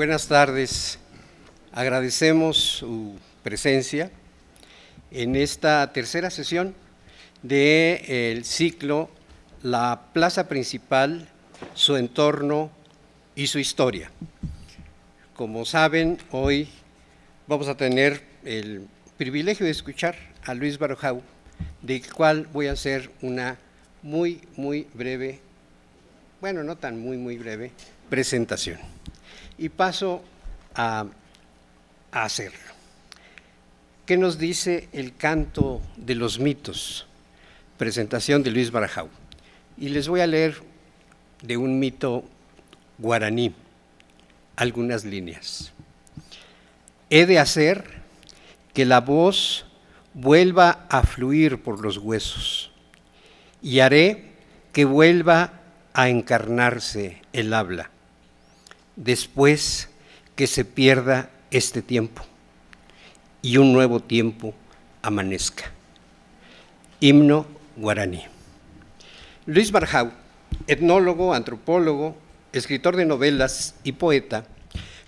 Buenas tardes. Agradecemos su presencia en esta tercera sesión del ciclo La Plaza Principal, su entorno y su historia. Como saben, hoy vamos a tener el privilegio de escuchar a Luis Barajau, del cual voy a hacer una muy breve, bueno, no tan muy breve, presentación. Y paso a hacerlo. ¿Qué nos dice el canto de los mitos? Presentación de Luis Barajau. Y les voy a leer de un mito guaraní algunas líneas. He de hacer que la voz vuelva a fluir por los huesos y haré que vuelva a encarnarse el habla después que se pierda este tiempo y un nuevo tiempo amanezca. Himno guaraní. Luis Barajau, etnólogo, antropólogo, escritor de novelas y poeta,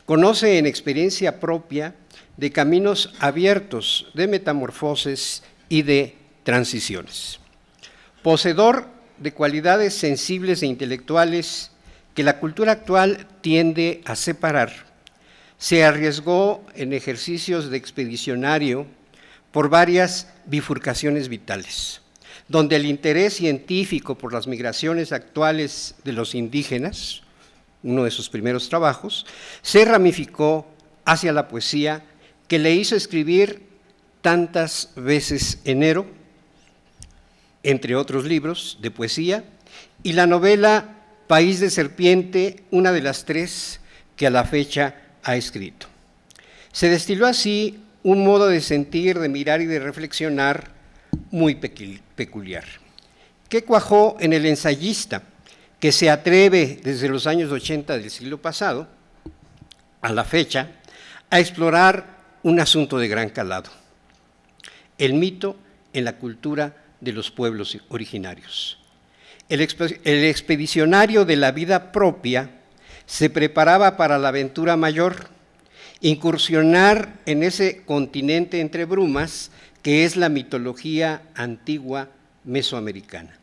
conoce en experiencia propia de caminos abiertos de metamorfosis y de transiciones. Poseedor de cualidades sensibles e intelectuales que la cultura actual tiende a separar, se arriesgó en ejercicios de expedicionario por varias bifurcaciones vitales, donde el interés científico por las migraciones actuales de los indígenas, uno de sus primeros trabajos, se ramificó hacia la poesía que le hizo escribir tantas veces Enero, entre otros libros de poesía, y la novela País de Serpiente, una de las tres que a la fecha ha escrito. Se destiló así un modo de sentir, de mirar y de reflexionar muy peculiar, que cuajó en el ensayista, que se atreve desde los años 80 del siglo pasado a la fecha a explorar un asunto de gran calado: el mito en la cultura de los pueblos originarios. El expedicionario de la vida propia se preparaba para la aventura mayor, incursionar en ese continente entre brumas que es la mitología antigua mesoamericana,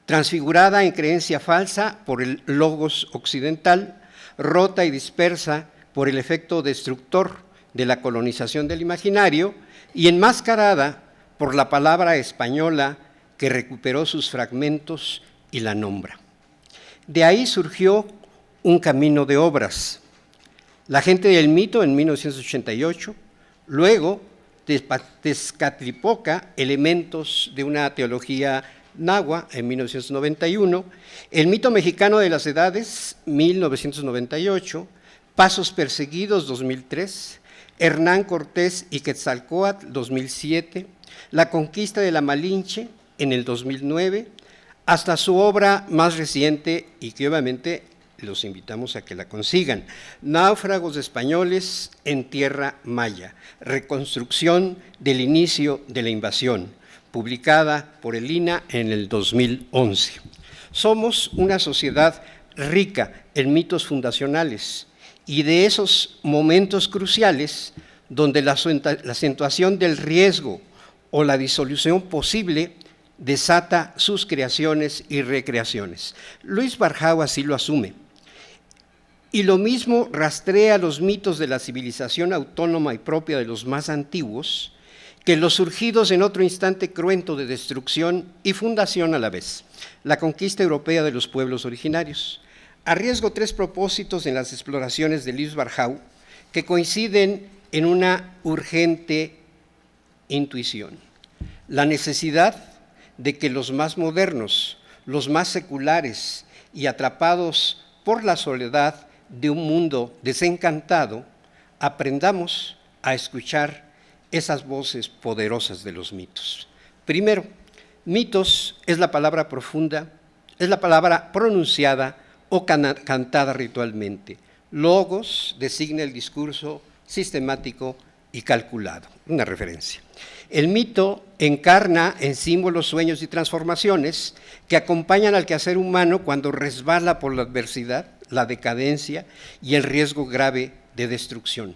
transfigurada en creencia falsa por el logos occidental, rota y dispersa por el efecto destructor de la colonización del imaginario y enmascarada por la palabra española que recuperó sus fragmentos y la nombra. De ahí surgió un camino de obras. La gente del mito en 1988, luego Tezcatlipoca, elementos de una teología náhuatl en 1991, el mito mexicano de las edades 1998, Pasos perseguidos 2003, Hernán Cortés y Quetzalcóatl 2007, La conquista de la Malinche en el 2009, hasta su obra más reciente y que obviamente los invitamos a que la consigan, Náufragos españoles en tierra maya, reconstrucción del inicio de la invasión, publicada por el INAH en el 2011. Somos una sociedad rica en mitos fundacionales y de esos momentos cruciales donde la acentuación del riesgo o la disolución posible desata sus creaciones y recreaciones. Luis Barajau así lo asume. Y lo mismo rastrea los mitos de la civilización autónoma y propia de los más antiguos, que los surgidos en otro instante cruento de destrucción y fundación a la vez, la conquista europea de los pueblos originarios. Arriesgo tres propósitos en las exploraciones de Luis Barajau que coinciden en una urgente intuición: la necesidad de que los más modernos, los más seculares y atrapados por la soledad de un mundo desencantado, aprendamos a escuchar esas voces poderosas de los mitos. Primero, mitos es la palabra profunda, es la palabra pronunciada o cantada ritualmente. Logos designa el discurso sistemático y calculado, una referencia. El mito encarna en símbolos, sueños y transformaciones que acompañan al quehacer humano cuando resbala por la adversidad la decadencia y el riesgo grave de destrucción.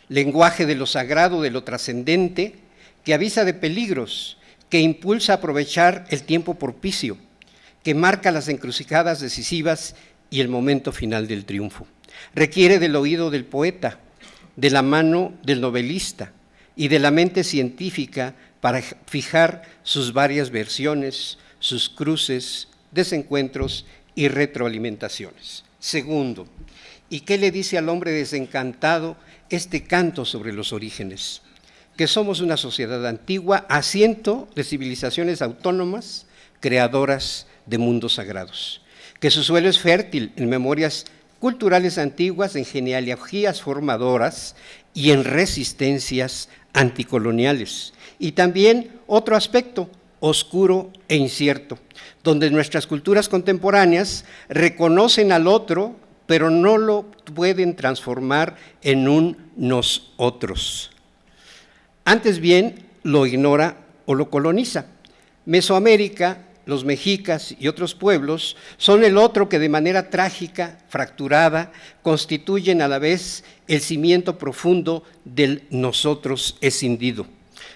Lenguaje de lo sagrado, de lo trascendente, que avisa de peligros, que impulsa a aprovechar el tiempo propicio, que marca las encrucijadas decisivas y el momento final del triunfo. Requiere del oído del poeta, de la mano del novelista y de la mente científica para fijar sus varias versiones, sus cruces, desencuentros y retroalimentaciones. Segundo, ¿y qué le dice al hombre desencantado este canto sobre los orígenes? Que somos una sociedad antigua, asiento de civilizaciones autónomas, creadoras de mundos sagrados, que su suelo es fértil en memorias culturales antiguas, en genealogías formadoras y en resistencias anticoloniales. Y también otro aspecto oscuro e incierto, donde nuestras culturas contemporáneas reconocen al otro, pero no lo pueden transformar en un nosotros. Antes bien, lo ignora o lo coloniza. Mesoamérica, los mexicas y otros pueblos son el otro que de manera trágica, fracturada, constituyen a la vez el cimiento profundo del nosotros escindido.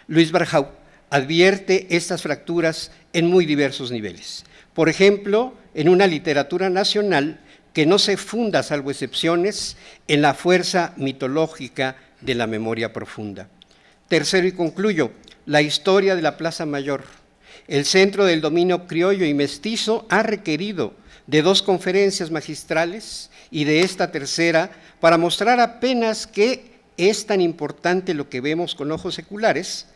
Luis Barjau advierte estas fracturas en muy diversos niveles. Por ejemplo, en una literatura nacional que no se funda, salvo excepciones, en la fuerza mitológica de la memoria profunda. Tercero, y concluyo, la historia de la Plaza Mayor. El centro del dominio criollo y mestizo ha requerido de 2 conferencias magistrales y de esta tercera para mostrar apenas que es tan importante lo que vemos con ojos seculares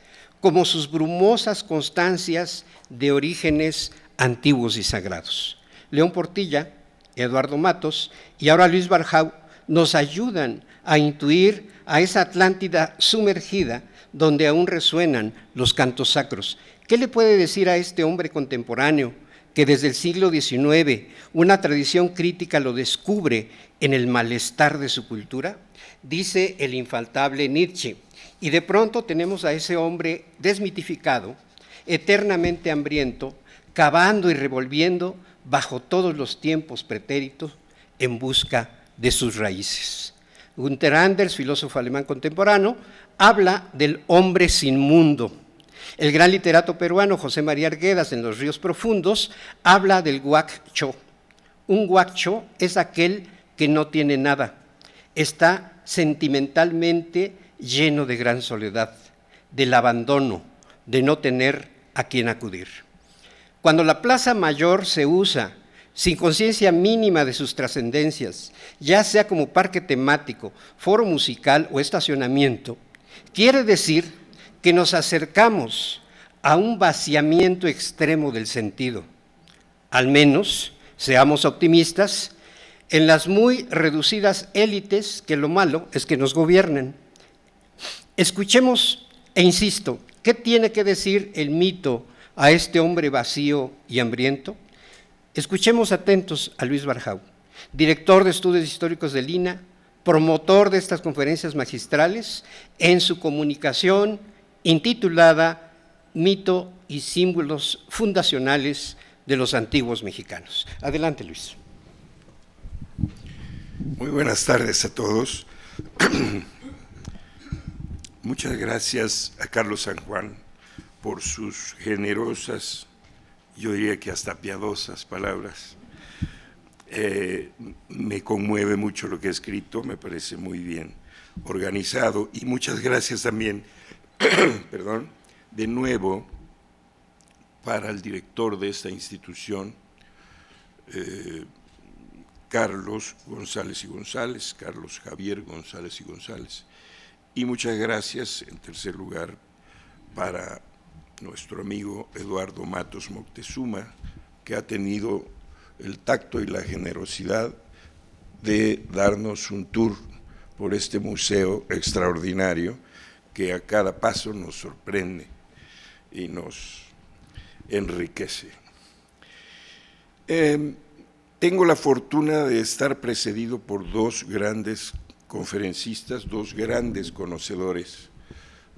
como sus brumosas constancias de orígenes antiguos y sagrados. León Portilla, Eduardo Matos y ahora Luis Barjau nos ayudan a intuir a esa Atlántida sumergida donde aún resuenan los cantos sacros. ¿Qué le puede decir a este hombre contemporáneo que desde el siglo XIX una tradición crítica lo descubre en el malestar de su cultura? Dice el infaltable Nietzsche, y de pronto tenemos a ese hombre desmitificado, eternamente hambriento, cavando y revolviendo bajo todos los tiempos pretéritos en busca de sus raíces. Günther Anders, filósofo alemán contemporáneo, habla del hombre sin mundo. El gran literato peruano José María Arguedas, en Los ríos profundos, habla del huac-cho. Un huac-cho es aquel que no tiene nada, está sentimentalmente lleno de gran soledad, del abandono, de no tener a quien acudir. Cuando la Plaza Mayor se usa sin conciencia mínima de sus trascendencias, ya sea como parque temático, foro musical o estacionamiento, quiere decir que nos acercamos a un vaciamiento extremo del sentido. Al menos, seamos optimistas, en las muy reducidas élites, que lo malo es que nos gobiernen. Escuchemos, e insisto, ¿qué tiene que decir el mito a este hombre vacío y hambriento? Escuchemos atentos a Luis Barjau, director de Estudios Históricos del INAH, promotor de estas conferencias magistrales, en su comunicación intitulada Mito y símbolos fundacionales de los antiguos mexicanos. Adelante, Luis. Muy buenas tardes a todos. Muchas gracias a Carlos San Juan por sus generosas, yo diría que hasta piadosas palabras. Me conmueve mucho lo que ha escrito, me parece muy bien organizado, y muchas gracias también, perdón, de nuevo para el director de esta institución, Carlos González y González, Carlos Javier González y González, y muchas gracias, en tercer lugar, para nuestro amigo Eduardo Matos Moctezuma, que ha tenido el tacto y la generosidad de darnos un tour por este museo extraordinario que a cada paso nos sorprende y nos enriquece. Tengo la fortuna de estar precedido por 2 grandes conferencistas, 2 grandes conocedores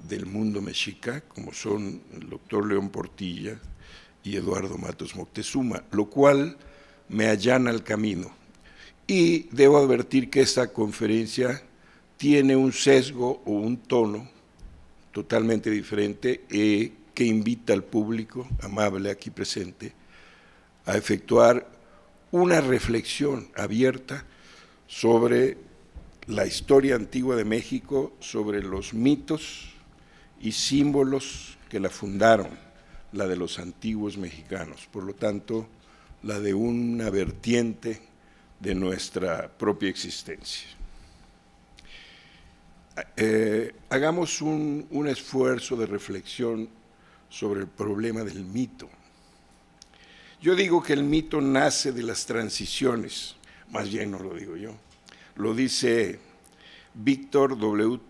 del mundo mexica, como son el doctor León Portilla y Eduardo Matos Moctezuma, lo cual me allana el camino. Y debo advertir que esta conferencia tiene un sesgo o un tono totalmente diferente que invita al público amable aquí presente a efectuar una reflexión abierta sobre la historia antigua de México, sobre los mitos y símbolos que la fundaron, la de los antiguos mexicanos, por lo tanto, la de una vertiente de nuestra propia existencia. Hagamos un esfuerzo de reflexión sobre el problema del mito. Yo digo que el mito nace de las transiciones, más bien no lo digo yo, lo dice Víctor W.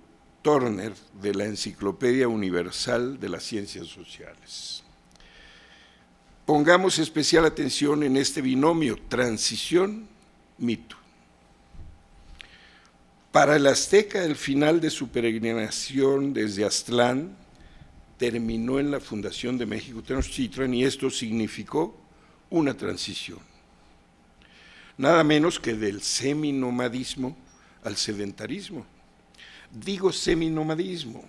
Turner de la Enciclopedia Universal de las Ciencias Sociales. Pongamos especial atención en este binomio, transición-mito. Para el azteca, el final de su peregrinación desde Aztlán terminó en la fundación de México Tenochtitlan y esto significó una transición, nada menos que del seminomadismo al sedentarismo. Digo seminomadismo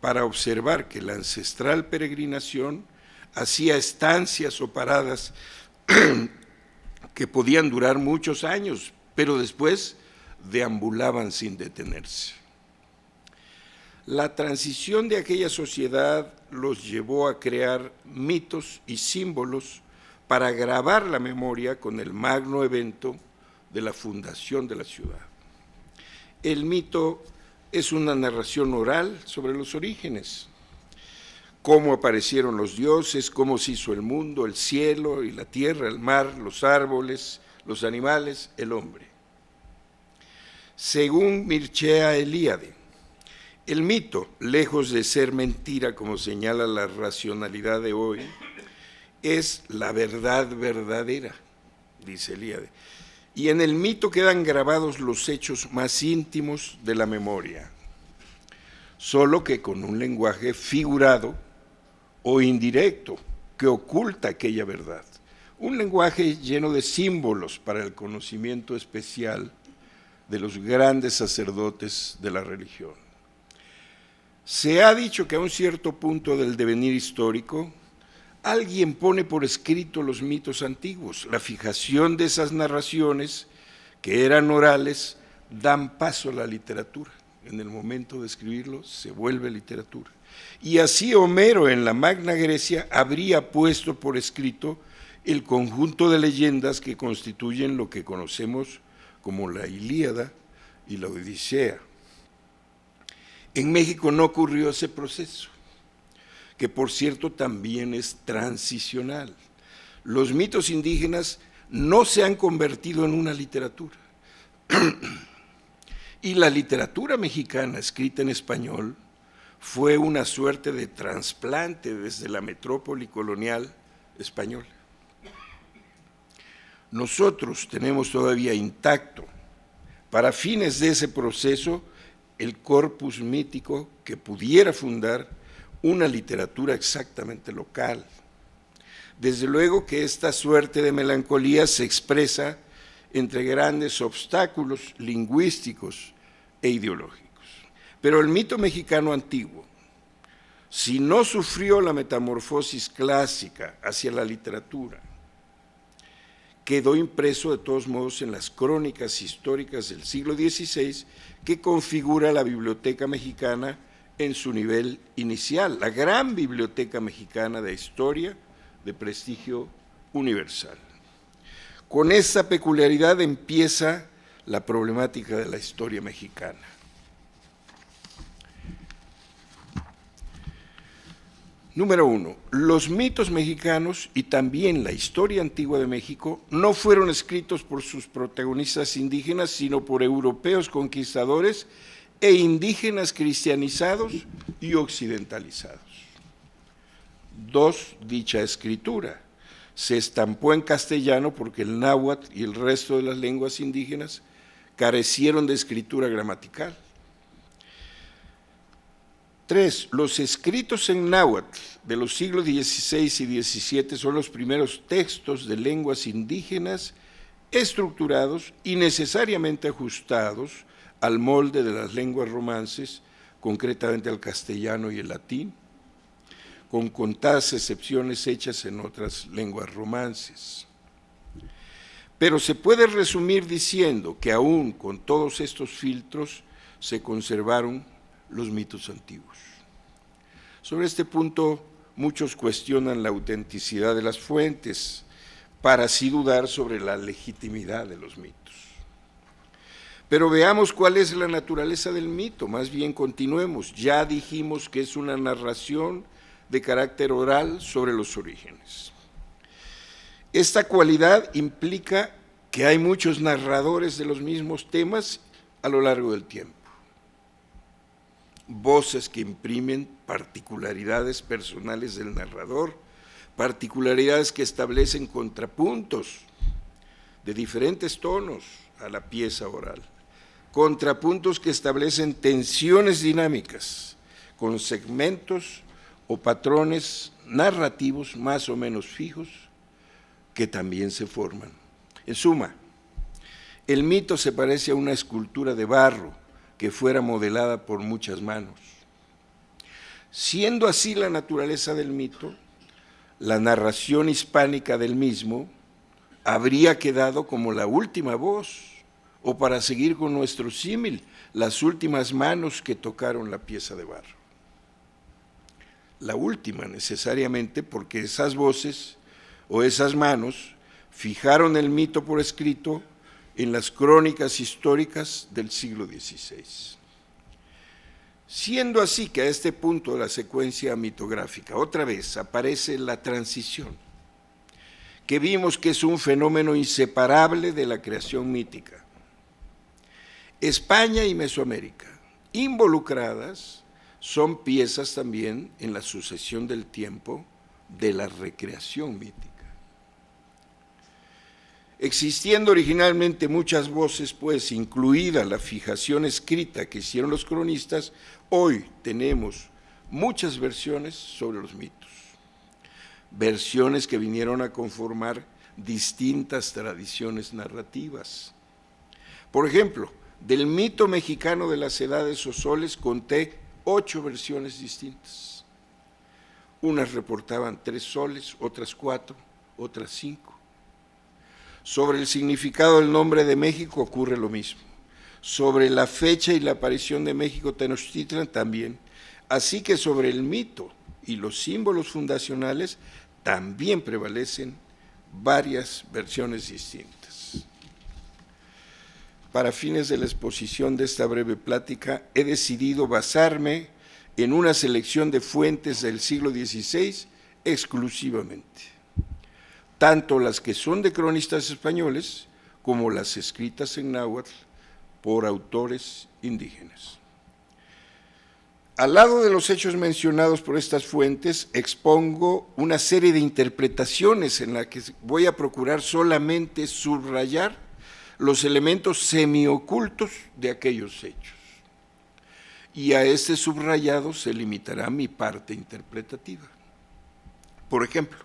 para observar que la ancestral peregrinación hacía estancias o paradas que podían durar muchos años, pero después deambulaban sin detenerse. La transición de aquella sociedad los llevó a crear mitos y símbolos para grabar la memoria con el magno evento de la fundación de la ciudad. El mito es una narración oral sobre los orígenes, cómo aparecieron los dioses, cómo se hizo el mundo, el cielo y la tierra, el mar, los árboles, los animales, el hombre. Según Mircea Eliade, el mito, lejos de ser mentira, como señala la racionalidad de hoy, es la verdad verdadera, dice Eliade. Y en el mito quedan grabados los hechos más íntimos de la memoria, solo que con un lenguaje figurado o indirecto que oculta aquella verdad. Un lenguaje lleno de símbolos para el conocimiento especial de los grandes sacerdotes de la religión. Se ha dicho que a un cierto punto del devenir histórico, alguien pone por escrito los mitos antiguos. La fijación de esas narraciones, que eran orales, dan paso a la literatura. En el momento de escribirlo, se vuelve literatura. Y así Homero en la Magna Grecia habría puesto por escrito el conjunto de leyendas que constituyen lo que conocemos como la Ilíada y la Odisea. En México no ocurrió ese proceso, que por cierto también es transicional. Los mitos indígenas no se han convertido en una literatura. Y la literatura mexicana escrita en español fue una suerte de trasplante desde la metrópoli colonial española. Nosotros tenemos todavía intacto, para fines de ese proceso, el corpus mítico que pudiera fundar una literatura exactamente local. Desde luego que esta suerte de melancolía se expresa entre grandes obstáculos lingüísticos e ideológicos. Pero el mito mexicano antiguo, si no sufrió la metamorfosis clásica hacia la literatura, quedó impreso de todos modos en las crónicas históricas del siglo XVI que configura la Biblioteca Mexicana en su nivel inicial, la gran Biblioteca Mexicana de Historia de prestigio universal. Con esa peculiaridad empieza la problemática de la historia mexicana. Número 1, los mitos mexicanos y también la historia antigua de México no fueron escritos por sus protagonistas indígenas, sino por europeos conquistadores e indígenas cristianizados y occidentalizados. 2, dicha escritura se estampó en castellano porque el náhuatl y el resto de las lenguas indígenas carecieron de escritura gramatical. 3, los escritos en náhuatl de los siglos XVI y XVII son los primeros textos de lenguas indígenas estructurados y necesariamente ajustados al molde de las lenguas romances, concretamente al castellano y el latín, con contadas excepciones hechas en otras lenguas romances. Pero se puede resumir diciendo que aún con todos estos filtros se conservaron los mitos antiguos. Sobre este punto, muchos cuestionan la autenticidad de las fuentes para así dudar sobre la legitimidad de los mitos. Pero veamos cuál es la naturaleza del mito, más bien continuemos. Ya dijimos que es una narración de carácter oral sobre los orígenes. Esta cualidad implica que hay muchos narradores de los mismos temas a lo largo del tiempo. Voces que imprimen particularidades personales del narrador, particularidades que establecen contrapuntos de diferentes tonos a la pieza oral, contrapuntos que establecen tensiones dinámicas con segmentos o patrones narrativos más o menos fijos que también se forman. En suma, el mito se parece a una escultura de barro que fuera modelada por muchas manos. Siendo así la naturaleza del mito, la narración hispánica del mismo habría quedado como la última voz, o para seguir con nuestro símil, las últimas manos que tocaron la pieza de barro. La última necesariamente porque esas voces o esas manos fijaron el mito por escrito en las crónicas históricas del siglo XVI. Siendo así que a este punto de la secuencia mitográfica otra vez aparece la transición, que vimos que es un fenómeno inseparable de la creación mítica. España y Mesoamérica, involucradas, son piezas también en la sucesión del tiempo de la recreación mítica. Existiendo originalmente muchas voces, pues, incluida la fijación escrita que hicieron los cronistas, hoy tenemos muchas versiones sobre los mitos. Versiones que vinieron a conformar distintas tradiciones narrativas. Por ejemplo, del mito mexicano de las edades o soles conté 8 versiones distintas. Unas reportaban 3 soles, otras 4, otras 5. Sobre el significado del nombre de México ocurre lo mismo. Sobre la fecha y la aparición de México Tenochtitlan también. Así que sobre el mito y los símbolos fundacionales también prevalecen varias versiones distintas. Para fines de la exposición de esta breve plática, he decidido basarme en una selección de fuentes del siglo XVI exclusivamente, tanto las que son de cronistas españoles como las escritas en náhuatl por autores indígenas. Al lado de los hechos mencionados por estas fuentes, expongo una serie de interpretaciones en las que voy a procurar solamente subrayar los elementos semiocultos de aquellos hechos. Y a este subrayado se limitará mi parte interpretativa. Por ejemplo,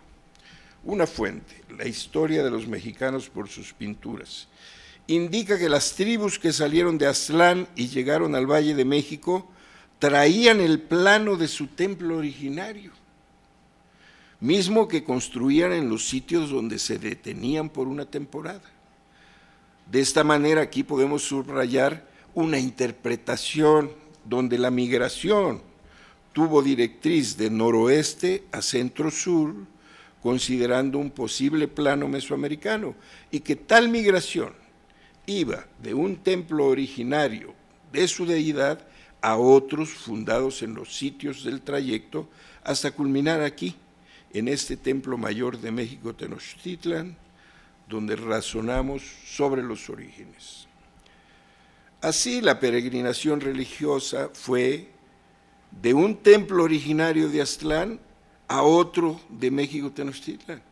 una fuente, la historia de los mexicanos por sus pinturas, indica que las tribus que salieron de Aztlán y llegaron al Valle de México traían el plano de su templo originario, mismo que construían en los sitios donde se detenían por una temporada. De esta manera aquí podemos subrayar una interpretación donde la migración tuvo directriz de noroeste a centro-sur, considerando un posible plano mesoamericano, y que tal migración iba de un templo originario de su deidad a otros fundados en los sitios del trayecto, hasta culminar aquí, en este templo mayor de México Tenochtitlan, donde razonamos sobre los orígenes. Así, la peregrinación religiosa fue de un templo originario de Aztlán a otro de México Tenochtitlan.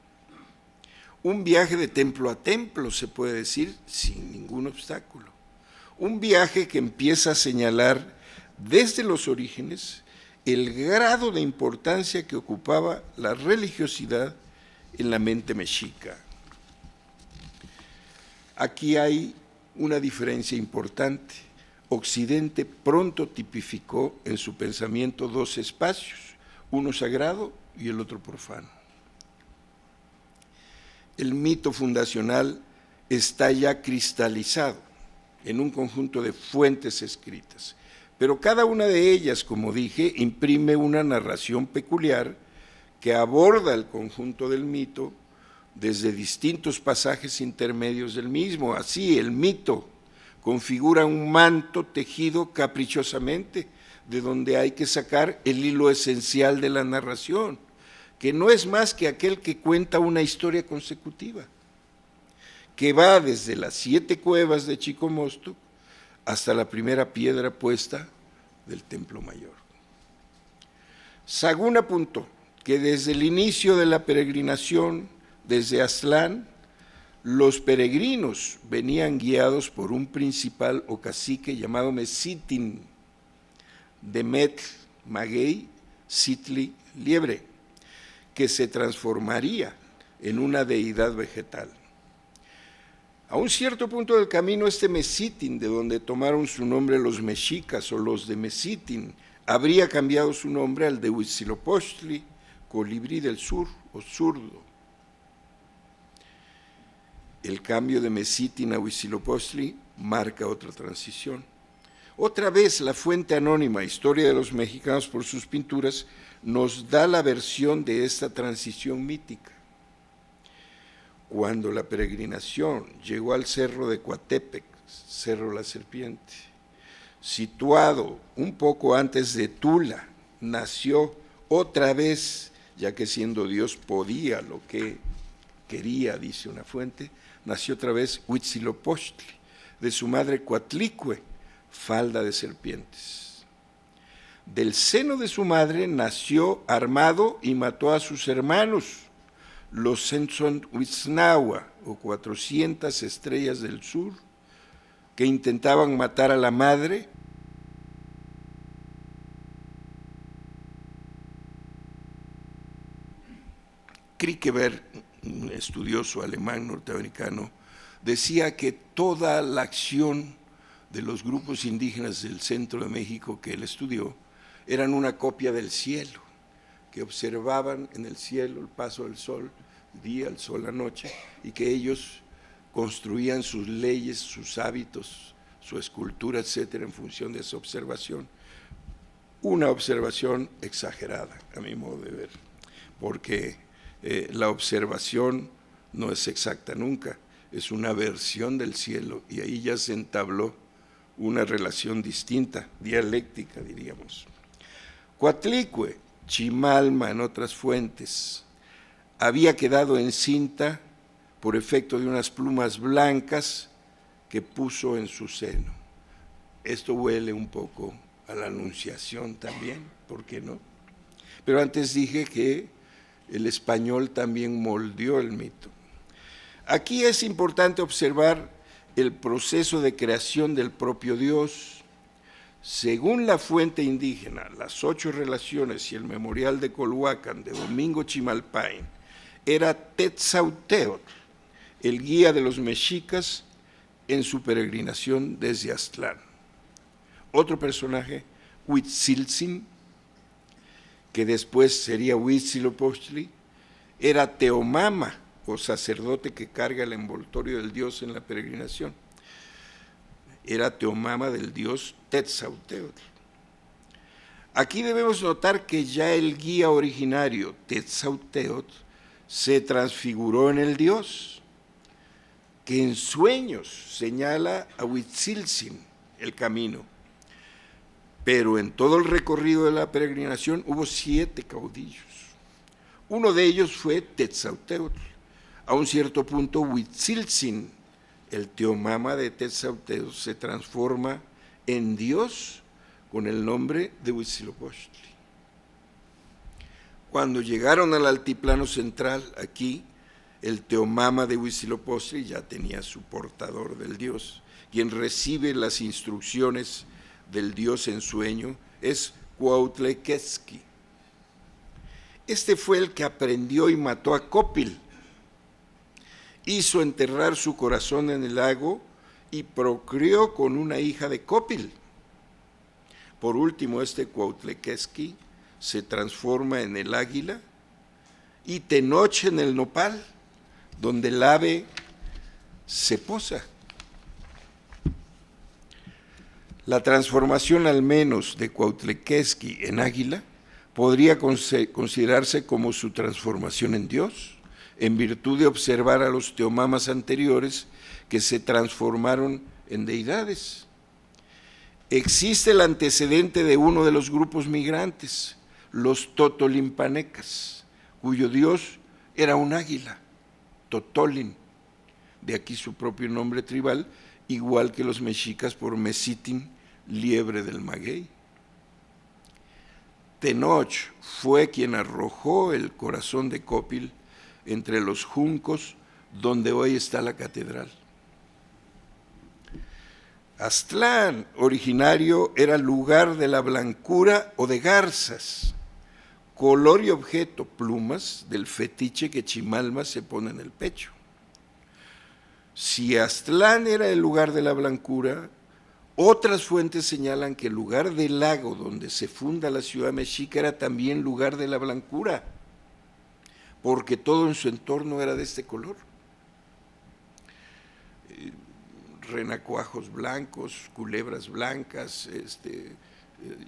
Un viaje de templo a templo, se puede decir, sin ningún obstáculo. Un viaje que empieza a señalar desde los orígenes el grado de importancia que ocupaba la religiosidad en la mente mexica. Aquí hay una diferencia importante. Occidente pronto tipificó en su pensamiento dos espacios, uno sagrado y el otro profano. El mito fundacional está ya cristalizado en un conjunto de fuentes escritas, pero cada una de ellas, como dije, imprime una narración peculiar que aborda el conjunto del mito desde distintos pasajes intermedios del mismo. Así, el mito configura un manto tejido caprichosamente, de donde hay que sacar el hilo esencial de la narración, que no es más que aquel que cuenta una historia consecutiva, que va desde las 7 cuevas de Chicomostoc hasta la primera piedra puesta del Templo Mayor. Sagún apuntó que desde el inicio de la peregrinación, desde Aztlán, los peregrinos venían guiados por un principal o cacique llamado Mesitin, Demetl, Maguey, Sitli, Liebre, que se transformaría en una deidad vegetal. A un cierto punto del camino, este Mesitin, de donde tomaron su nombre los mexicas o los de Mesitin, habría cambiado su nombre al de Huitzilopochtli, colibrí del sur o zurdo. El cambio de Mesitin a Huitzilopochtli marca otra transición. Otra vez la fuente anónima Historia de los Mexicanos por sus pinturas nos da la versión de esta transición mítica. Cuando la peregrinación llegó al cerro de Coatepec, Cerro La Serpiente, situado un poco antes de Tula, nació otra vez, ya que siendo Dios podía lo que quería, dice una fuente, nació otra vez Huitzilopochtli, de su madre Coatlicue, falda de serpientes. Del seno de su madre nació armado y mató a sus hermanos, los Censonthuitznahua, o 400 estrellas del sur, que intentaban matar a la madre. Krikeber, un estudioso alemán norteamericano, decía que toda la acción de los grupos indígenas del centro de México que él estudió eran una copia del cielo, que observaban en el cielo el paso del sol, día, el sol, la noche, y que ellos construían sus leyes, sus hábitos, su escultura, etcétera, en función de esa observación. Una observación exagerada, a mi modo de ver, porque la observación no es exacta nunca, es una versión del cielo, y ahí ya se entabló una relación distinta, dialéctica, diríamos. Coatlicue, Chimalma en otras fuentes, había quedado encinta por efecto de unas plumas blancas que puso en su seno. Esto huele un poco a la Anunciación también, ¿por qué no? Pero antes dije que el español también moldeó el mito. Aquí es importante observar el proceso de creación del propio Dios. Según la fuente indígena, las 8 relaciones y el memorial de Colhuacán de Domingo Chimalpain, era Tetzauteotl, el guía de los mexicas en su peregrinación desde Aztlán. Otro personaje, Huitziltzin, que después sería Huitzilopochtli, era Teomama, o sacerdote que carga el envoltorio del dios en la peregrinación. Era Teomama del dios Tetzauteotl. Aquí debemos notar que ya el guía originario, Tetzauteotl, se transfiguró en el dios, que en sueños señala a Huitziltzin el camino. Pero en todo el recorrido de la peregrinación hubo 7 caudillos. Uno de ellos fue Tetzauteotl. A un cierto punto, Huitziltzin, el Teomama de Tetzauteotl, se transforma en Dios con el nombre de Huitzilopochtli. Cuando llegaron al altiplano central, aquí, el Teomama de Huitzilopochtli ya tenía su portador del Dios. Quien recibe las instrucciones del Dios en sueño es Cuautlequetzki. Este fue el que aprendió y mató a Copil, hizo enterrar su corazón en el lago y procreó con una hija de Copil. Por último, este Cuautlequesqui se transforma en el águila y Tenoch en el nopal, donde el ave se posa. La transformación al menos de Cuautlequesqui en águila podría considerarse como su transformación en Dios, en virtud de observar a los teomamas anteriores que se transformaron en deidades. Existe el antecedente de uno de los grupos migrantes, los totolimpanecas, cuyo dios era un águila, Totolin, de aquí su propio nombre tribal, igual que los mexicas por Mesitin, liebre del maguey. Tenoch fue quien arrojó el corazón de Copil entre los juncos donde hoy está la catedral. Aztlán, originario, era lugar de la blancura o de garzas, color y objeto, plumas, del fetiche que Chimalma se pone en el pecho. Si Aztlán era el lugar de la blancura, otras fuentes señalan que el lugar del lago donde se funda la ciudad mexica era también lugar de la blancura, porque todo en su entorno era de este color. Renacuajos blancos, culebras blancas,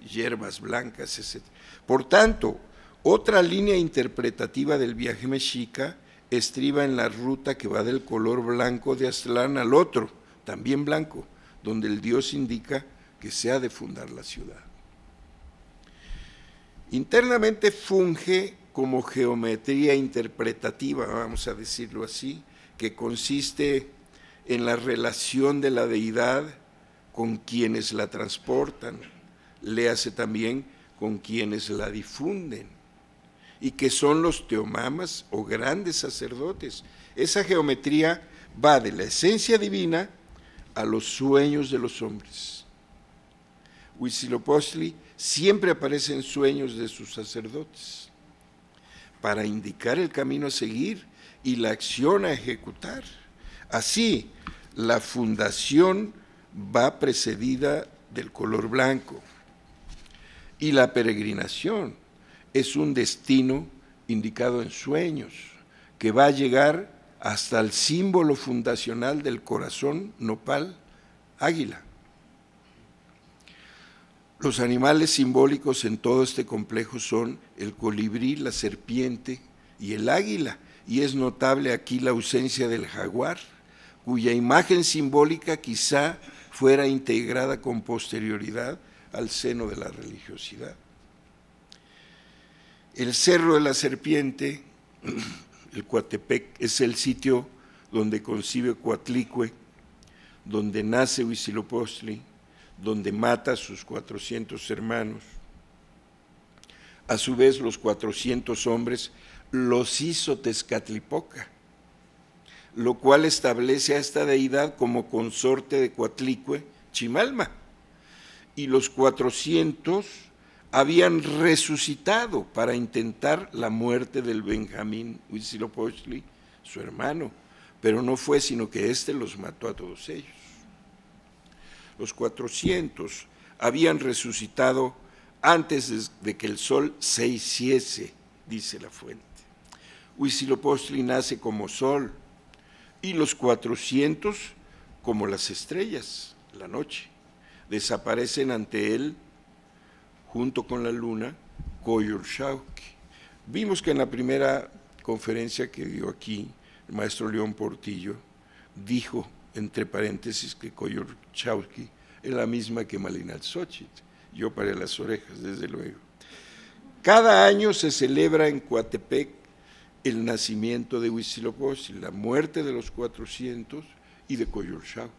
hierbas blancas, etc. Por tanto, otra línea interpretativa del viaje mexica estriba en la ruta que va del color blanco de Aztlán al otro, también blanco, donde el dios indica que se ha de fundar la ciudad. Internamente funge como geometría interpretativa, vamos a decirlo así, que consiste en la relación de la deidad con quienes la transportan, léase también con quienes la difunden, y que son los teomamas o grandes sacerdotes. Esa geometría va de la esencia divina a los sueños de los hombres. Huitzilopochtli siempre aparece en sueños de sus sacerdotes para indicar el camino a seguir y la acción a ejecutar. Así, la fundación va precedida del color blanco y la peregrinación es un destino indicado en sueños que va a llegar hasta el símbolo fundacional del corazón nopal, águila. Los animales simbólicos en todo este complejo son el colibrí, la serpiente y el águila, y es notable aquí la ausencia del jaguar, cuya imagen simbólica quizá fuera integrada con posterioridad al seno de la religiosidad. El Cerro de la Serpiente, el Coatepec, es el sitio donde concibe Coatlicue, donde nace Huitzilopochtli, donde mata a sus 400 hermanos. A su vez, los 400 hombres los hizo Tezcatlipoca, lo cual establece a esta deidad como consorte de Coatlicue, Chimalma, y los 400 habían resucitado para intentar la muerte del Benjamín Huitzilopochtli, su hermano, pero no fue sino que éste los mató a todos ellos. Los 400 habían resucitado antes de que el sol se hiciese, dice la fuente. Huitzilopochtli nace como sol y los 400 como las estrellas, la noche. Desaparecen ante él, junto con la luna, Coyolxauhqui. Vimos que en la primera conferencia que dio aquí el maestro León Portillo dijo, entre paréntesis, que Coyolxauhqui es la misma que Malinalxóchitl. Yo paré las orejas, desde luego. Cada año se celebra en Coatepec el nacimiento de Huitzilopochtli, la muerte de los 400 y de Coyolxauhqui.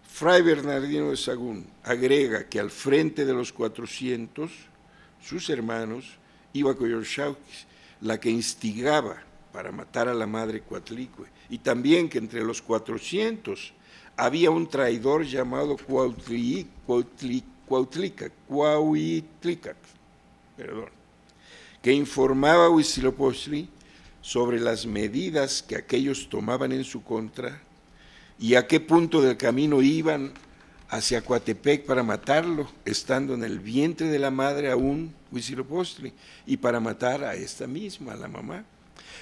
Fray Bernardino de Sahagún agrega que al frente de los 400, sus hermanos, iba Coyolxauhqui, la que instigaba para matar a la madre Coatlicue, y también que entre los 400 había un traidor llamado Cuautlicac, que informaba a Huitzilopochtli sobre las medidas que aquellos tomaban en su contra y a qué punto del camino iban hacia Coatepec para matarlo, estando en el vientre de la madre aún Huitzilopochtli, y para matar a esta misma, a la mamá.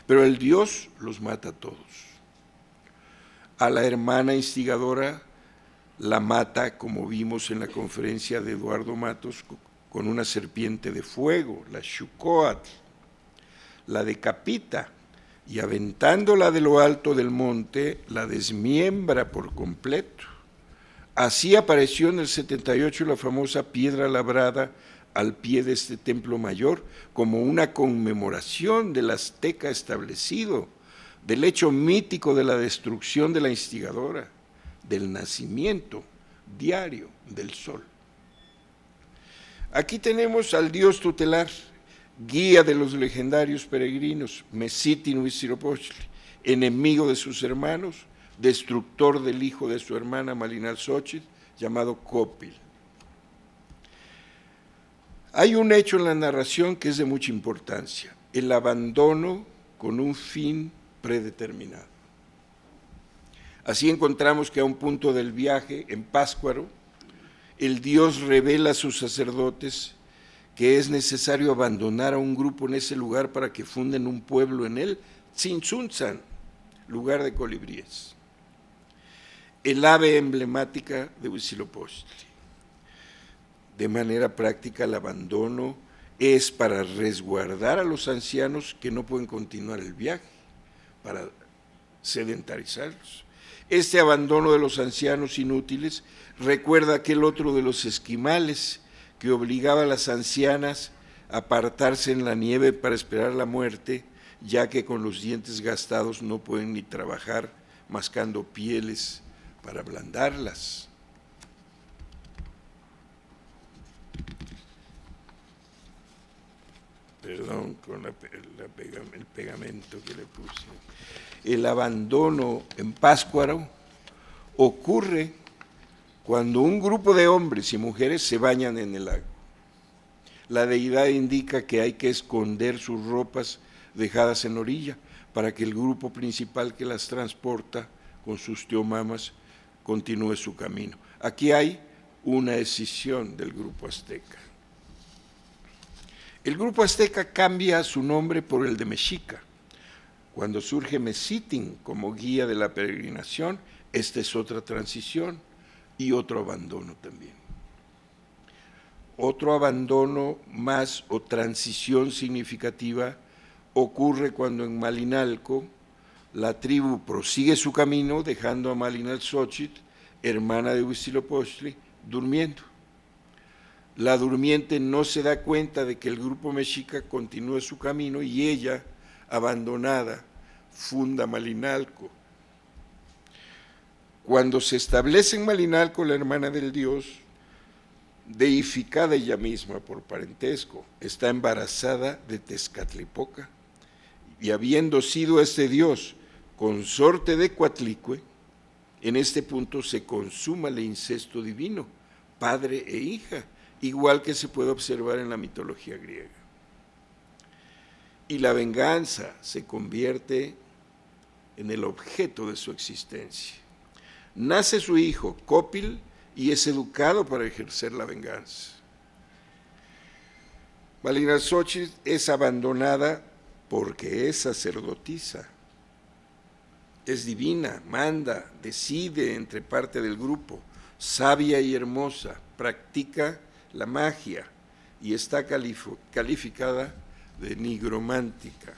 Pero el Dios los mata a todos. A la hermana instigadora la mata, como vimos en la conferencia de Eduardo Matos, con una serpiente de fuego, la Xucoatl. La decapita y aventándola de lo alto del monte, la desmiembra por completo. Así apareció en el 78 la famosa piedra labrada al pie de este templo mayor, como una conmemoración del azteca establecido, del hecho mítico de la destrucción de la instigadora, del nacimiento diario del sol. Aquí tenemos al dios tutelar, guía de los legendarios peregrinos, Mesitin Huitzilopochtli, enemigo de sus hermanos, destructor del hijo de su hermana Malinalxóchitl, llamado Copil. Hay un hecho en la narración que es de mucha importancia, el abandono con un fin predeterminado. Así encontramos que a un punto del viaje, en Pátzcuaro, el Dios revela a sus sacerdotes que es necesario abandonar a un grupo en ese lugar para que funden un pueblo en él, Tzintzuntzan, lugar de colibríes, el ave emblemática de Huitzilopochtli. De manera práctica, el abandono es para resguardar a los ancianos que no pueden continuar el viaje, para sedentarizarlos. Este abandono de los ancianos inútiles recuerda aquel otro de los esquimales que obligaba a las ancianas a apartarse en la nieve para esperar la muerte, ya que con los dientes gastados no pueden ni trabajar mascando pieles para ablandarlas. Perdón con el pegamento que le puse. El abandono en Pátzcuaro ocurre cuando un grupo de hombres y mujeres se bañan en el lago. La deidad indica que hay que esconder sus ropas dejadas en orilla para que el grupo principal que las transporta con sus teomamas continúe su camino. Aquí hay una escisión del grupo azteca. El grupo azteca cambia su nombre por el de Mexica. Cuando surge Mesitin como guía de la peregrinación, esta es otra transición y otro abandono también. Otro abandono más o transición significativa ocurre cuando en Malinalco la tribu prosigue su camino dejando a Malinalxóchitl, hermana de Huitzilopochtli, durmiendo. La durmiente no se da cuenta de que el grupo mexica continúa su camino y ella, abandonada, funda Malinalco. Cuando se establece en Malinalco la hermana del dios, deificada ella misma por parentesco, está embarazada de Tezcatlipoca, y habiendo sido este dios consorte de Coatlicue, en este punto se consuma el incesto divino, padre e hija, igual que se puede observar en la mitología griega. Y la venganza se convierte en el objeto de su existencia. Nace su hijo, Copil, y es educado para ejercer la venganza. Malinalxóchitl es abandonada porque es sacerdotisa, es divina, manda, decide entre parte del grupo, sabia y hermosa, practica la magia y está calificada de nigromántica.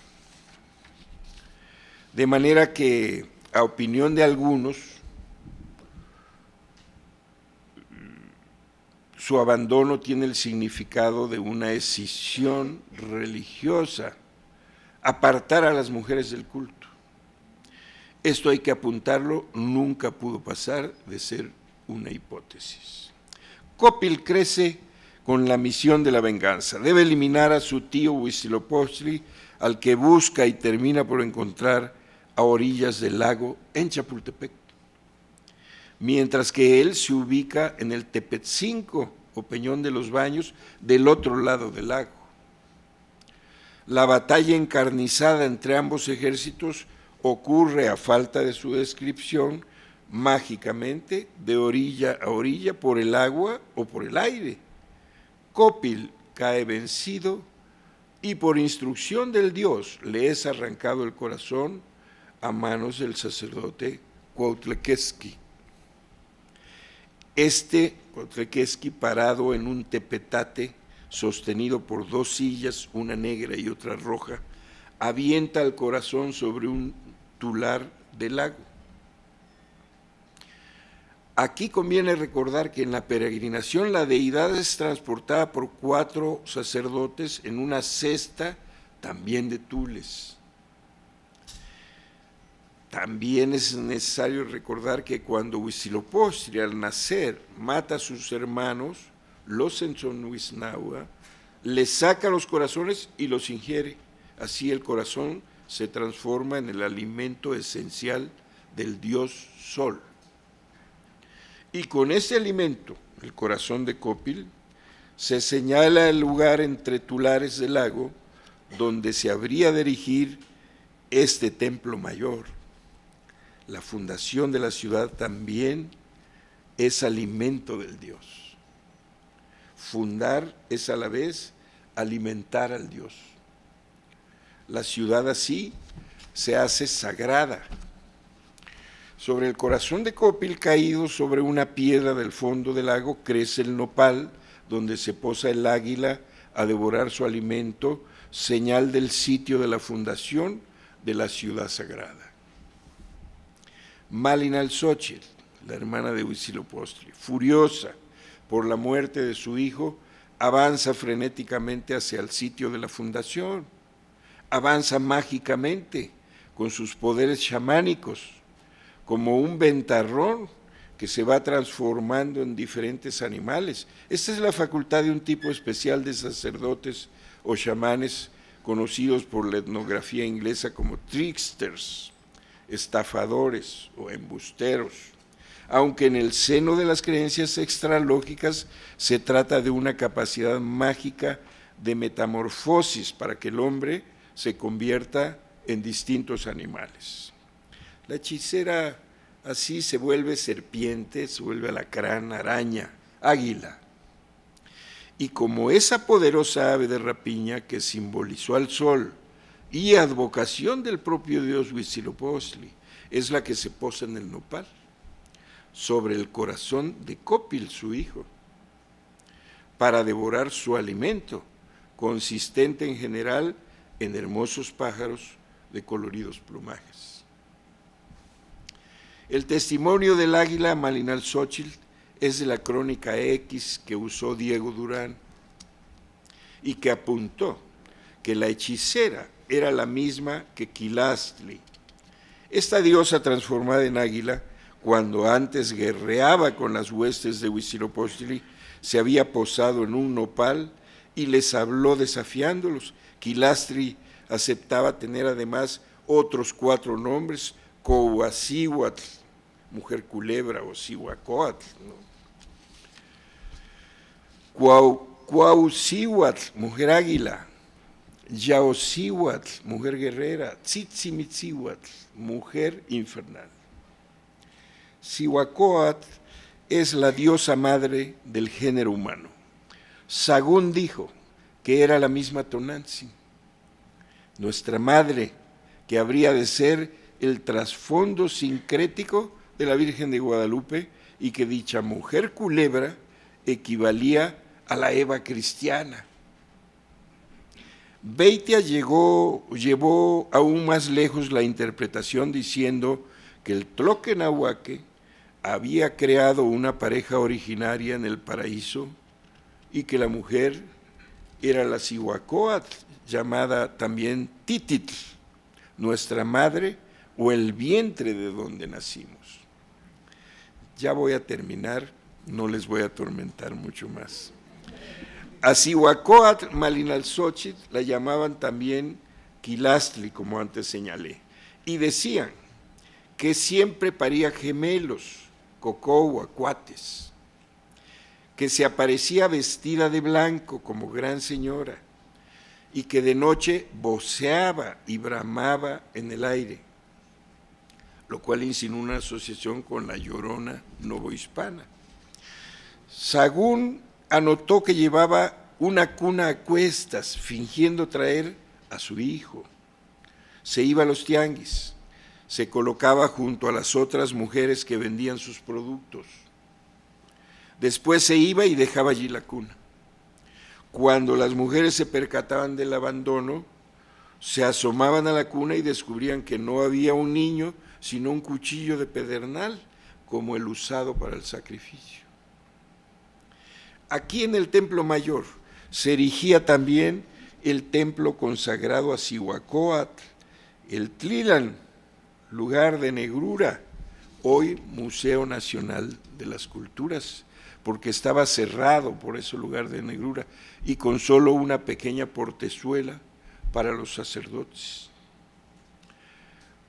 De manera que, a opinión de algunos, su abandono tiene el significado de una escisión religiosa, apartar a las mujeres del culto. Esto hay que apuntarlo, nunca pudo pasar de ser una hipótesis. Copil crece con la misión de la venganza. Debe eliminar a su tío Huitzilopochtli, al que busca y termina por encontrar a orillas del lago en Chapultepec, mientras que él se ubica en el Tepetzinco, o Peñón de los Baños, del otro lado del lago. La batalla encarnizada entre ambos ejércitos ocurre, a falta de su descripción, mágicamente de orilla a orilla por el agua o por el aire. Copil cae vencido y por instrucción del dios le es arrancado el corazón a manos del sacerdote Cuautlequesqui. Cuautlequesqui, parado en un tepetate sostenido por dos sillas, una negra y otra roja, avienta el corazón sobre un tular del lago. Aquí conviene recordar que en la peregrinación la deidad es transportada por 4 sacerdotes en una cesta también de tules. También es necesario recordar que cuando Huitzilopochtli al nacer mata a sus hermanos, los Entzonhuiznaua, les saca los corazones y los ingiere. Así el corazón se transforma en el alimento esencial del dios Sol. Y con ese alimento, el corazón de Copil, se señala el lugar entre tulares del lago donde se habría de erigir este templo mayor. La fundación de la ciudad también es alimento del Dios. Fundar es a la vez alimentar al Dios. La ciudad así se hace sagrada. Sobre el corazón de Copil, caído sobre una piedra del fondo del lago, crece el nopal, donde se posa el águila a devorar su alimento, señal del sitio de la fundación de la ciudad sagrada. Malinalxóchitl, la hermana de Huitzilopochtli, furiosa por la muerte de su hijo, avanza frenéticamente hacia el sitio de la fundación, avanza mágicamente con sus poderes chamánicos, como un ventarrón que se va transformando en diferentes animales. Esta es la facultad de un tipo especial de sacerdotes o chamanes conocidos por la etnografía inglesa como tricksters, estafadores o embusteros, aunque en el seno de las creencias extralógicas se trata de una capacidad mágica de metamorfosis para que el hombre se convierta en distintos animales. La hechicera así se vuelve serpiente, se vuelve alacrán, araña, águila. Y como esa poderosa ave de rapiña que simbolizó al sol y advocación del propio dios Huitzilopochtli, es la que se posa en el nopal, sobre el corazón de Copil, su hijo, para devorar su alimento, consistente en general en hermosos pájaros de coloridos plumajes. El testimonio del águila Malinalxóchitl es de la crónica X que usó Diego Durán y que apuntó que la hechicera era la misma que Quilastli. Esta diosa transformada en águila, cuando antes guerreaba con las huestes de Huitzilopochtli, se había posado en un nopal y les habló desafiándolos. Quilastli aceptaba tener además otros 4 nombres: Couacihuatl, mujer culebra, o Cihuacóatl, ¿no? Cuaucihuatl, mujer águila; Yaocihuatl, mujer guerrera; Tzitzimitzihuatl, mujer infernal. Cihuacóatl es la diosa madre del género humano. Sagún dijo que era la misma Tonantzin, nuestra madre, que habría de ser el trasfondo sincrético de la Virgen de Guadalupe, y que dicha mujer culebra equivalía a la Eva cristiana. Beitia llevó aún más lejos la interpretación diciendo que el Tloquenahuaque había creado una pareja originaria en el paraíso y que la mujer era la Cihuacóatl, llamada también Tititl, nuestra madre o el vientre de donde nacimos. Ya voy a terminar, no les voy a atormentar mucho más. A Cihuacóatl Malinalxóchitl la llamaban también Quilastli, como antes señalé, y decían que siempre paría gemelos, cocou, cuates, que se aparecía vestida de blanco como gran señora, y que de noche voceaba y bramaba en el aire, lo cual insinúa una asociación con la Llorona novohispana. Sahagún anotó que llevaba una cuna a cuestas, fingiendo traer a su hijo. Se iba a los tianguis, se colocaba junto a las otras mujeres que vendían sus productos. Después se iba y dejaba allí la cuna. Cuando las mujeres se percataban del abandono, se asomaban a la cuna y descubrían que no había un niño, sino un cuchillo de pedernal, como el usado para el sacrificio. Aquí en el Templo Mayor se erigía también el templo consagrado a Cihuacóatl, el Tlilan, lugar de negrura, hoy Museo Nacional de las Culturas, porque estaba cerrado por ese lugar de negrura y con solo una pequeña portezuela para los sacerdotes.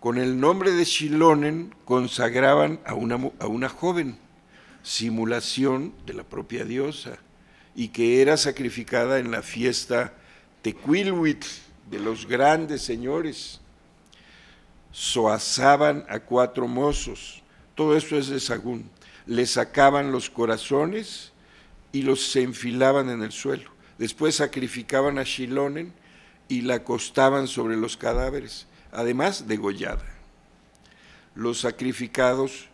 Con el nombre de Xilonen consagraban a una joven, simulación de la propia diosa, y que era sacrificada en la fiesta Tecuilhuitl de los grandes señores. Soazaban a 4 mozos, todo esto es de Sahagún, le sacaban los corazones y los enfilaban en el suelo. Después sacrificaban a Xilonen y la acostaban sobre los cadáveres, además degollada. Los sacrificados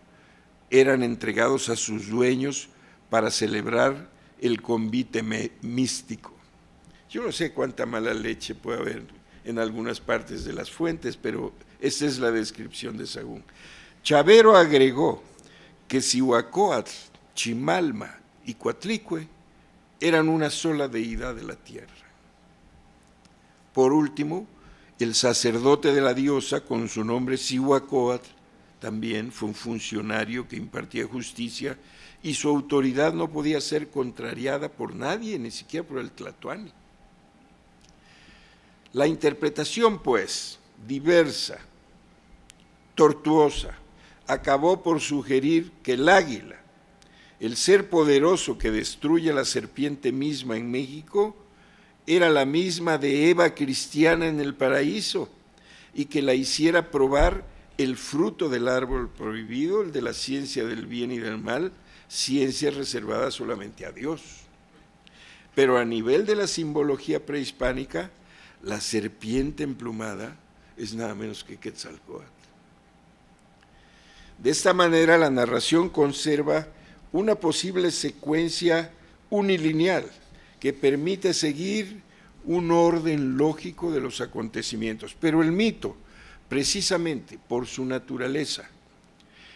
eran entregados a sus dueños para celebrar el convite místico. Yo no sé cuánta mala leche puede haber en algunas partes de las fuentes, pero esta es la descripción de Sahagún. Chavero agregó que Cihuacóatl, Chimalma y Coatlicue eran una sola deidad de la tierra. Por último, el sacerdote de la diosa, con su nombre Cihuacóatl, también fue un funcionario que impartía justicia y su autoridad no podía ser contrariada por nadie, ni siquiera por el Tlatoani. La interpretación, pues, diversa, tortuosa, acabó por sugerir que el águila, el ser poderoso que destruye a la serpiente misma en México, era la misma de Eva cristiana en el paraíso y que la hiciera probar el fruto del árbol prohibido, el de la ciencia del bien y del mal, ciencia reservada solamente a Dios. Pero a nivel de la simbología prehispánica, la serpiente emplumada es nada menos que Quetzalcóatl. De esta manera, la narración conserva una posible secuencia unilineal que permite seguir un orden lógico de los acontecimientos. Pero el mito, precisamente por su naturaleza,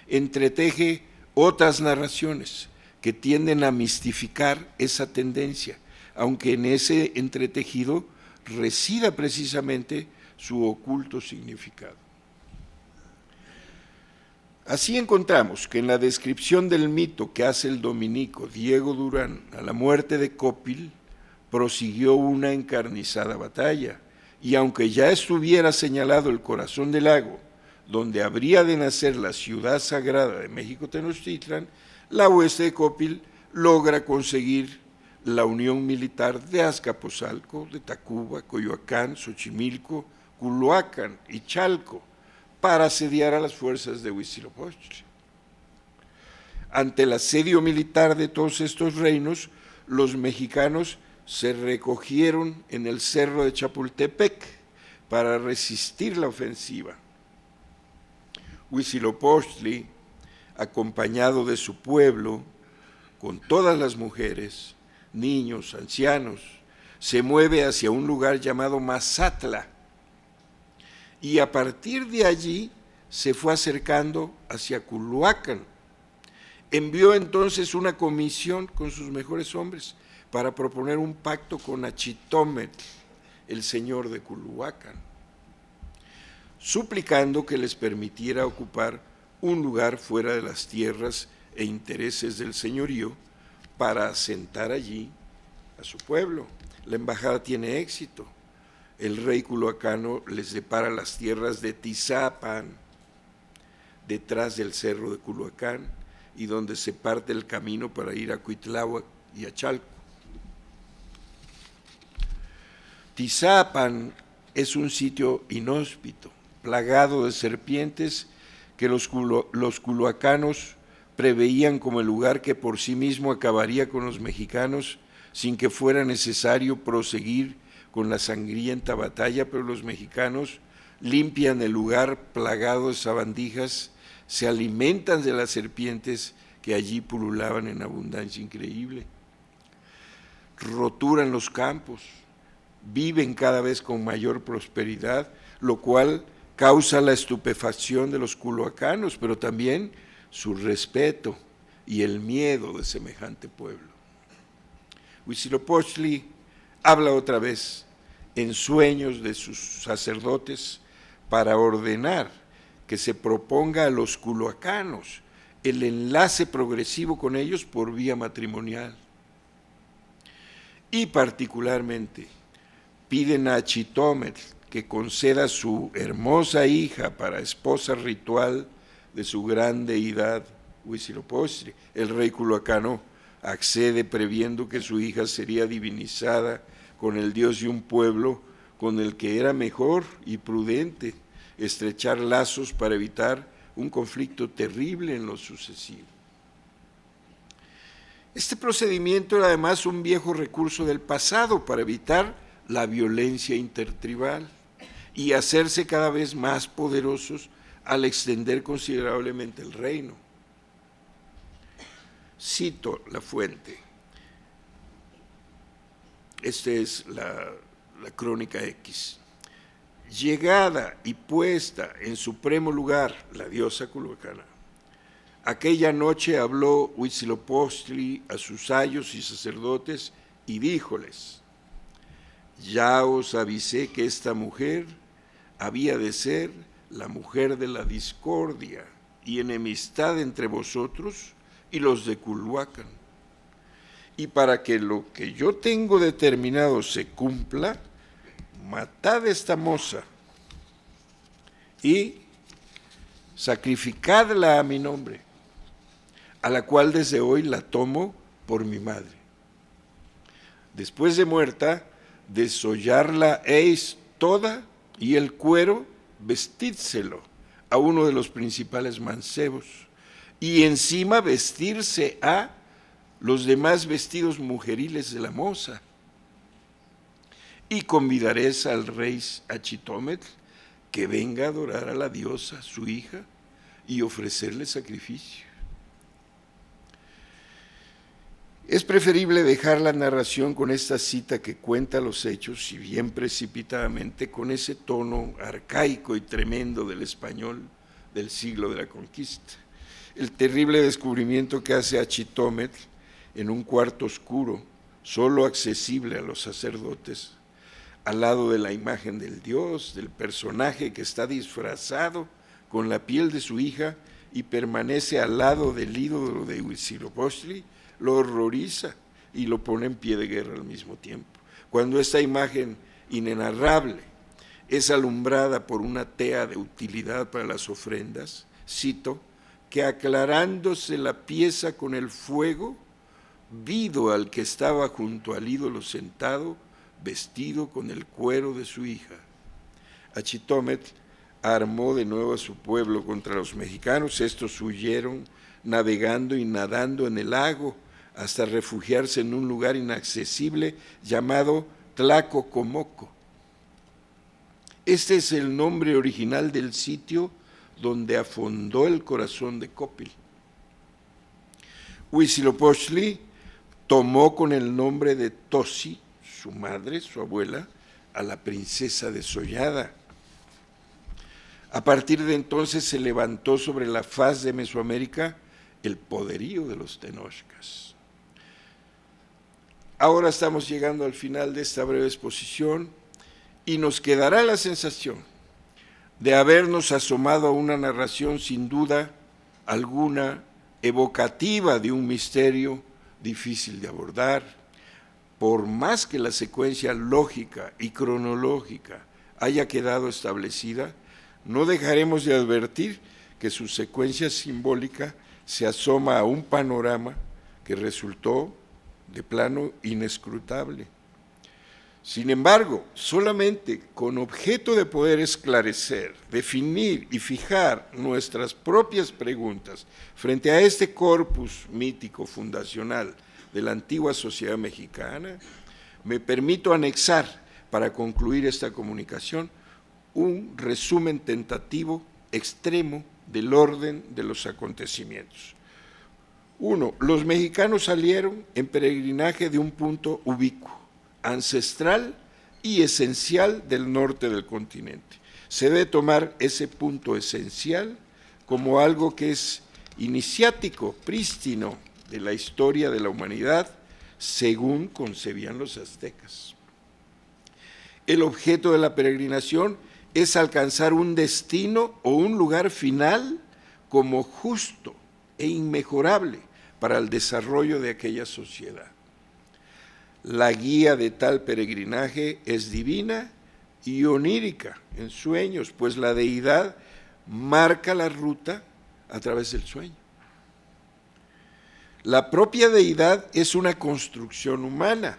entreteje otras narraciones que tienden a mistificar esa tendencia, aunque en ese entretejido resida precisamente su oculto significado. Así encontramos que en la descripción del mito que hace el dominico Diego Durán a la muerte de Copil, prosiguió una encarnizada batalla, y aunque ya estuviera señalado el corazón del lago, donde habría de nacer la ciudad sagrada de México Tenochtitlan, la hueste de Copil logra conseguir la unión militar de Azcapotzalco, de Tacuba, Coyoacán, Xochimilco, Culhuacán y Chalco, para asediar a las fuerzas de Huitzilopochtli. Ante el asedio militar de todos estos reinos, los mexicanos se recogieron en el cerro de Chapultepec para resistir la ofensiva. Huitzilopochtli, acompañado de su pueblo, con todas las mujeres, niños, ancianos, se mueve hacia un lugar llamado Mazatla, y a partir de allí se fue acercando hacia Culhuacán. Envió entonces una comisión con sus mejores hombres para proponer un pacto con Achitómetl, el señor de Culhuacán, suplicando que les permitiera ocupar un lugar fuera de las tierras e intereses del señorío para asentar allí a su pueblo. La embajada tiene éxito. El rey culhuacano les depara las tierras de Tizapan, detrás del cerro de Culhuacán, y donde se parte el camino para ir a Cuitláhuac y a Chalco. Tizapan es un sitio inhóspito, plagado de serpientes que los culhuacanos preveían como el lugar que por sí mismo acabaría con los mexicanos sin que fuera necesario proseguir con la sangrienta batalla, pero los mexicanos limpian el lugar plagado de sabandijas, se alimentan de las serpientes que allí pululaban en abundancia increíble, roturan los campos, viven cada vez con mayor prosperidad, lo cual causa la estupefacción de los culhuacanos, pero también su respeto y el miedo de semejante pueblo. Huitzilopochtli habla otra vez en sueños de sus sacerdotes para ordenar que se proponga a los culhuacanos el enlace progresivo con ellos por vía matrimonial. Y particularmente piden a Achitometl que conceda su hermosa hija para esposa ritual de su gran deidad Huitzilopochtli. El rey culhuacano accede previendo que su hija sería divinizada con el dios de un pueblo con el que era mejor y prudente estrechar lazos para evitar un conflicto terrible en lo sucesivo. Este procedimiento era además un viejo recurso del pasado para evitar la violencia intertribal y hacerse cada vez más poderosos al extender considerablemente el reino. Cito la fuente. Esta es la Crónica X. Llegada y puesta en supremo lugar la diosa culhuacana, aquella noche habló Huitzilopochtli a sus ayos y sacerdotes y díjoles: ya os avisé que esta mujer había de ser la mujer de la discordia y enemistad entre vosotros y los de Culhuacán. Y para que lo que yo tengo determinado se cumpla, matad a esta moza y sacrificadla a mi nombre, a la cual desde hoy la tomo por mi madre. Después de muerta, desollarla eis toda y el cuero vestídselo a uno de los principales mancebos y encima vestirse a los demás vestidos mujeriles de la moza. Y convidaréis al rey Achitometl que venga a adorar a la diosa, su hija, y ofrecerle sacrificio. Es preferible dejar la narración con esta cita que cuenta los hechos, si bien precipitadamente, con ese tono arcaico y tremendo del español del siglo de la conquista. El terrible descubrimiento que hace Achitometl en un cuarto oscuro, solo accesible a los sacerdotes, al lado de la imagen del dios, del personaje que está disfrazado con la piel de su hija y permanece al lado del ídolo de Huitzilopochtli, lo horroriza y lo pone en pie de guerra al mismo tiempo. Cuando esta imagen inenarrable es alumbrada por una tea de utilidad para las ofrendas, cito, que aclarándose la pieza con el fuego, vido al que estaba junto al ídolo sentado, vestido con el cuero de su hija. Achitometl armó de nuevo a su pueblo contra los mexicanos. Estos huyeron navegando y nadando en el lago hasta refugiarse en un lugar inaccesible llamado Tlacocomoco. Este es el nombre original del sitio donde afondó el corazón de Copil. Huitzilopochtli tomó con el nombre de Tosi, su madre, su abuela, a la princesa desollada. A partir de entonces se levantó sobre la faz de Mesoamérica el poderío de los tenochcas. Ahora estamos llegando al final de esta breve exposición y nos quedará la sensación de habernos asomado a una narración sin duda alguna evocativa de un misterio difícil de abordar, por más que la secuencia lógica y cronológica haya quedado establecida, no dejaremos de advertir que su secuencia simbólica se asoma a un panorama que resultó de plano inescrutable. Sin embargo, solamente con objeto de poder esclarecer, definir y fijar nuestras propias preguntas frente a este corpus mítico fundacional de la antigua sociedad mexicana, me permito anexar, para concluir esta comunicación, un resumen tentativo extremo del orden de los acontecimientos. 1. Los mexicanos salieron en peregrinaje de un punto ubicuo, ancestral y esencial del norte del continente. Se debe tomar ese punto esencial como algo que es iniciático, prístino de la historia de la humanidad, según concebían los aztecas. El objeto de la peregrinación es alcanzar un destino o un lugar final como justo e inmejorable para el desarrollo de aquella sociedad. La guía de tal peregrinaje es divina y onírica en sueños, pues la deidad marca la ruta a través del sueño. La propia deidad es una construcción humana.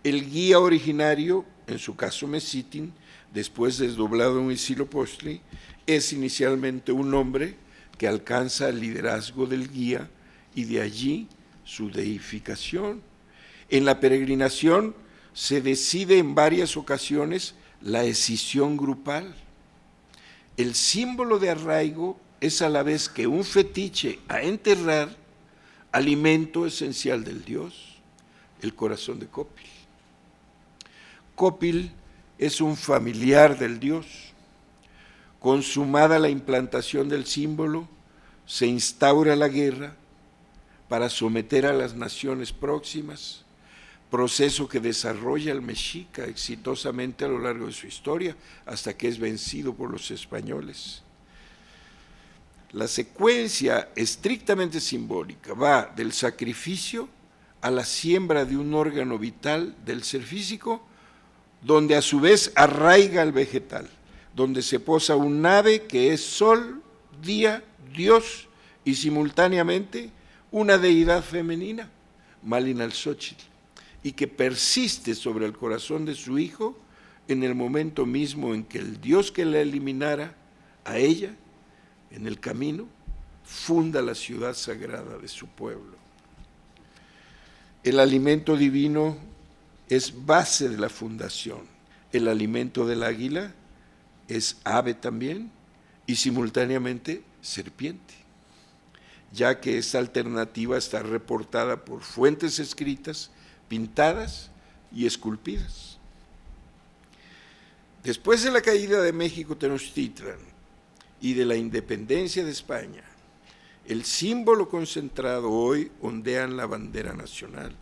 El guía originario, en su caso Mesitin, después desdoblado en Huitzilopochtli, es inicialmente un hombre que alcanza el liderazgo del guía y de allí su deificación. En la peregrinación se decide en varias ocasiones la escisión grupal. El símbolo de arraigo es a la vez que un fetiche a enterrar, alimento esencial del dios, el corazón de Copil. Copil es un familiar del dios. Consumada la implantación del símbolo, se instaura la guerra para someter a las naciones próximas, proceso que desarrolla el mexica exitosamente a lo largo de su historia, hasta que es vencido por los españoles. La secuencia estrictamente simbólica va del sacrificio a la siembra de un órgano vital del ser físico, donde a su vez arraiga el vegetal, donde se posa un ave que es sol, día, dios y simultáneamente una deidad femenina, Malinalxóchitl, y que persiste sobre el corazón de su hijo en el momento mismo en que el dios que la eliminara a ella, en el camino, funda la ciudad sagrada de su pueblo. El alimento divino es base de la fundación. El alimento del águila es ave también y simultáneamente serpiente, ya que esta alternativa está reportada por fuentes escritas, pintadas y esculpidas. Después de la caída de México Tenochtitlan y de la independencia de España, el símbolo concentrado hoy ondea en la bandera nacional.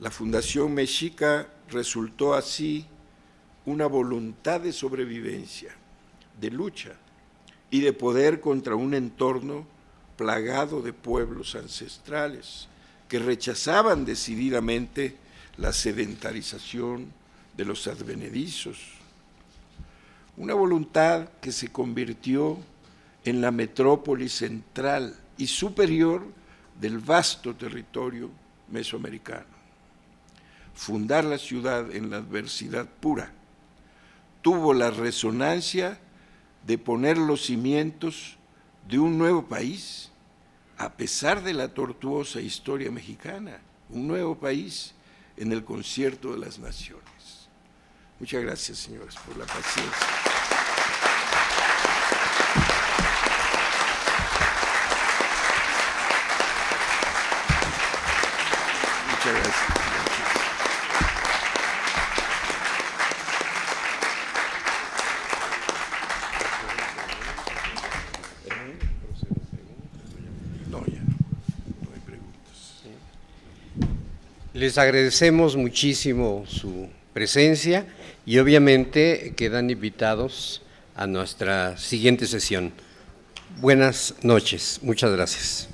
La fundación mexica resultó así una voluntad de sobrevivencia, de lucha y de poder contra un entorno plagado de pueblos ancestrales que rechazaban decididamente la sedentarización de los advenedizos. Una voluntad que se convirtió en la metrópoli central y superior del vasto territorio mesoamericano. Fundar la ciudad en la adversidad pura tuvo la resonancia de poner los cimientos de un nuevo país, a pesar de la tortuosa historia mexicana, un nuevo país en el concierto de las naciones. Muchas gracias, señores, por la paciencia. Muchas gracias. Les agradecemos muchísimo su presencia y obviamente quedan invitados a nuestra siguiente sesión. Buenas noches, muchas gracias.